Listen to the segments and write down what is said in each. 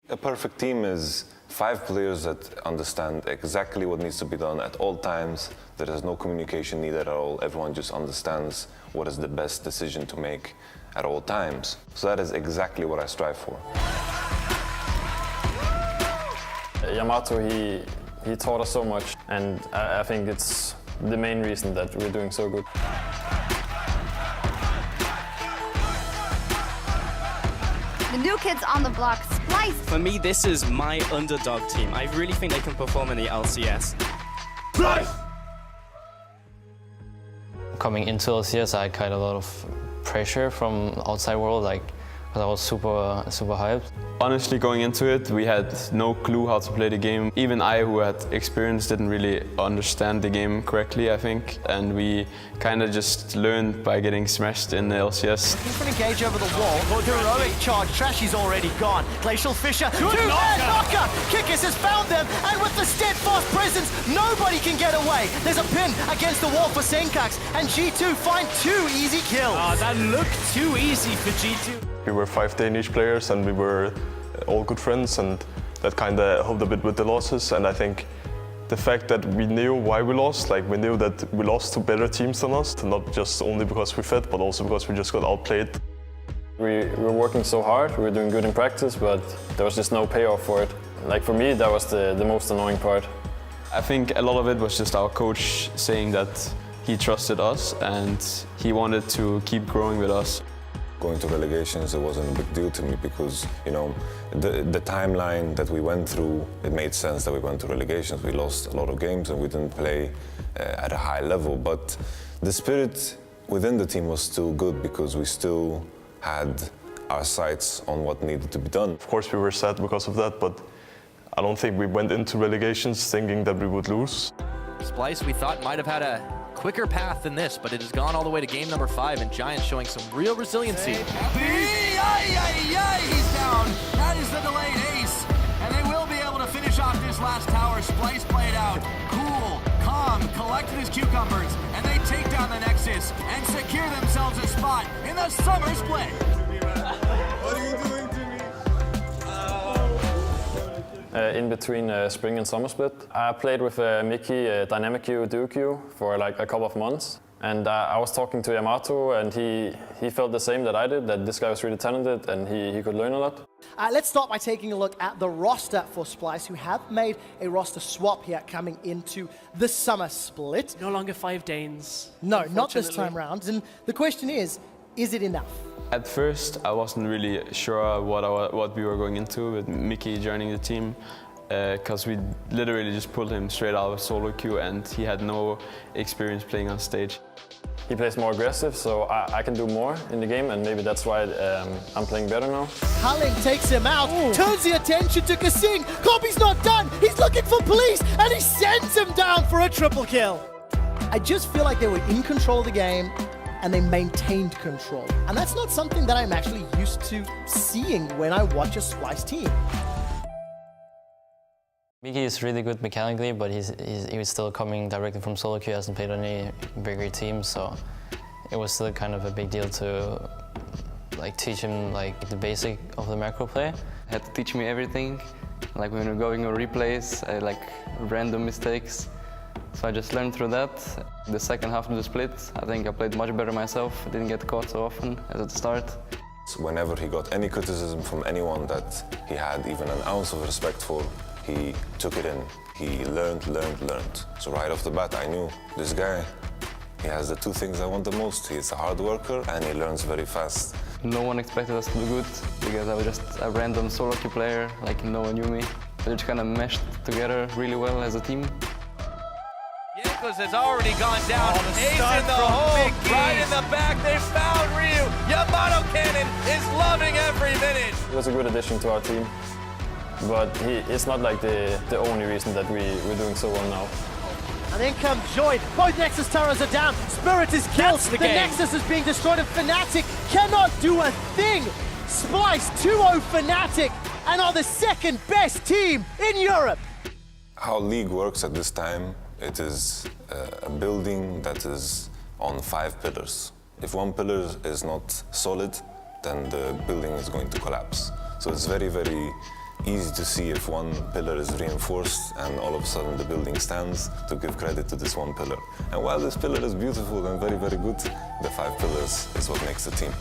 A perfect team is 5 players that understand exactly what needs to be done at all times. There is no communication needed at all. Everyone just understands what is the best decision to make at all times. So that is exactly what I strive for. Yamato, he taught us so much, and I think it's the main reason that we're doing so good. The new kids on the block, Splyce. For me, this is my underdog team. I really think they can perform in the LCS. Splyce! Coming into LCS, I had a lot of pressure from outside world, because I was super hyped. Honestly, going into it, we had no clue how to play the game. Even I, who had experience, didn't really understand the game correctly, I think. And we kind of just learned by getting smashed in the LCS. Looking for an engage over the wall. Heroic charge. Trashy's already gone. Glacial Fisher. Two-man knocker. Kikis has found them. And with the steadfast presence, nobody can get away. There's a pin against the wall for Senkax. And G2 find 2 easy kills. Oh, that looked too easy for G2. We were 5 Danish players and we were all good friends, and that kind of helped a bit with the losses. And I think the fact that we knew why we lost, we knew that we lost to better teams than us, not just only because we fed, but also because we just got outplayed. We were working so hard, we were doing good in practice, but there was just no payoff for it. For me, that was the most annoying part. I think a lot of it was just our coach saying that he trusted us and he wanted to keep growing with us. Going to relegations, it wasn't a big deal to me because, the timeline that we went through, it made sense that we went to relegations. We lost a lot of games and we didn't play at a high level, but the spirit within the team was still good because we still had our sights on what needed to be done. Of course, we were sad because of that, but I don't think we went into relegations thinking that we would lose. Splyce, we thought, might have had a quicker path than this, but it has gone all the way to game number 5, and Giants showing some real resiliency. He's down. That is the delayed ace, and they will be able to finish off this last tower. Splyce played out. Cool, calm, collected his cucumbers, and they take down the Nexus and secure themselves a spot in the summer split. What are you doing to me? In between spring and summer split, I played with Mickey, Dynamic Q, Duo Q for a couple of months. And I was talking to Yamato, and he felt the same that I did, that this guy was really talented and he could learn a lot. Let's start by taking a look at the roster for Splyce, who have made a roster swap here coming into the summer split. No longer 5 Danes. No, not this time round. And the question is it enough? At first, I wasn't really sure what we were going into with Mickey joining the team, because we literally just pulled him straight out of solo queue and he had no experience playing on stage. He plays more aggressive, so I can do more in the game, and maybe that's why I'm playing better now. Culling takes him out, turns the attention to Kasing. Kobe's not done, he's looking for police, and he sends him down for a triple kill. I just feel like they were in control of the game, and they maintained control. And that's not something that I'm actually used to seeing when I watch a Splyce team. Mickey is really good mechanically, but he was still coming directly from solo queue, hasn't played on any bigger teams, so it was still kind of a big deal to teach him the basic of the macro play. Had to teach me everything, when we were going on replays, random mistakes. So I just learned through that. The second half of the split, I think I played much better myself. I didn't get caught so often as at the start. Whenever he got any criticism from anyone that he had even an ounce of respect for, he took it in. He learned. So right off the bat, I knew this guy, he has the 2 things I want the most. He's a hard worker and he learns very fast. No one expected us to do good because I was just a random solo queue player, no one knew me. We just kind of meshed together really well as a team. Yanko's has already gone down. Ace in the hole, right in the back. They found Ryu. Yamato Cannon is loving every minute. He was a good addition to our team, but it's not the only reason that we're doing so well now. And in comes Joy. Both Nexus turrets are down. Spirit is killed. The Nexus is being destroyed, and Fnatic cannot do a thing. Splyce 2-0 Fnatic and are the second best team in Europe. How League works at this time, it is a building that is on 5 pillars. If one pillar is not solid, then the building is going to collapse. So it's very, very easy to see if one pillar is reinforced and all of a sudden the building stands, to give credit to this one pillar. And while this pillar is beautiful and very, very good, the 5 pillars is what makes the team.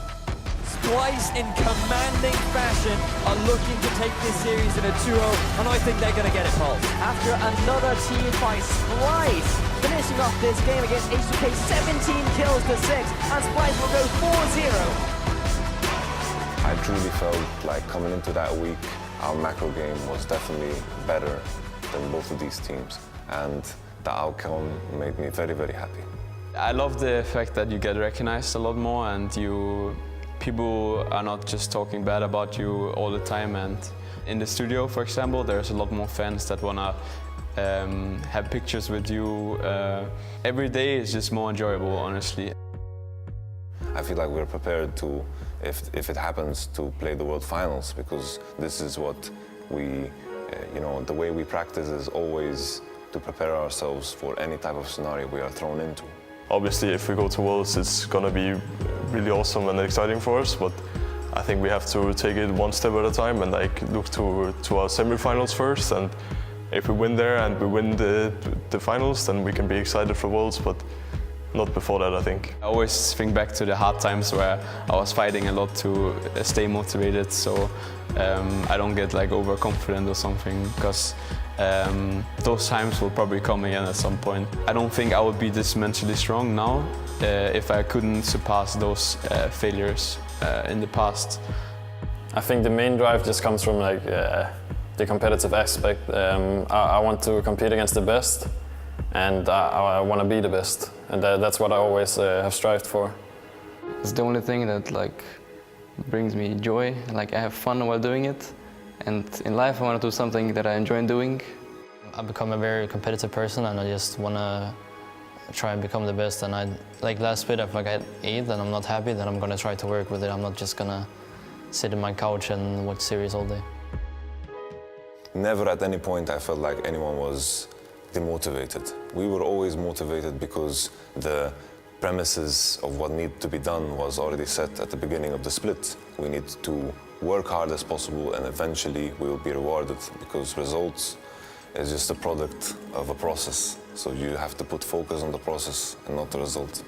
Splyce, in commanding fashion, are looking to take this series in a 2-0, and I think they're going to get it, Paul. After another team by Splyce, finishing off this game against HBK, 17 kills to 6, and Splyce will go 4-0. I truly felt like coming into that week, our macro game was definitely better than both of these teams, and the outcome made me very, very happy. I love the fact that you get recognized a lot more, and people are not just talking bad about you all the time. And in the studio, for example, there's a lot more fans that wanna have pictures with you. Every day is just more enjoyable, honestly. I feel like we're prepared to, if it happens, to play the World Finals, because this is what we, the way we practice is always to prepare ourselves for any type of scenario we are thrown into. Obviously, if we go to Worlds, it's gonna be really awesome and exciting for us, but I think we have to take it one step at a time and look to our semi-finals first, and if we win there and we win the finals, then we can be excited for Worlds, but not before that, I think. I always think back to the hard times where I was fighting a lot to stay motivated, so I don't get overconfident or something, because those times will probably come again at some point. I don't think I would be this mentally strong now if I couldn't surpass those failures in the past. I think the main drive just comes from the competitive aspect. I want to compete against the best, and I want to be the best, and that's what I always have strived for. It's the only thing that brings me joy. I have fun while doing it, and in life I want to do something that I enjoy doing. I've become a very competitive person, and I just want to try and become the best. And last split, if I get 8 and I'm not happy, then I'm going to try to work with it. I'm not just going to sit in my couch and watch series all day. Never at any point I felt like anyone was demotivated. We were always motivated because the premises of what needed to be done was already set at the beginning of the split. We need to work hard as possible, and eventually we will be rewarded, because results is just a product of a process. So you have to put focus on the process and not the result.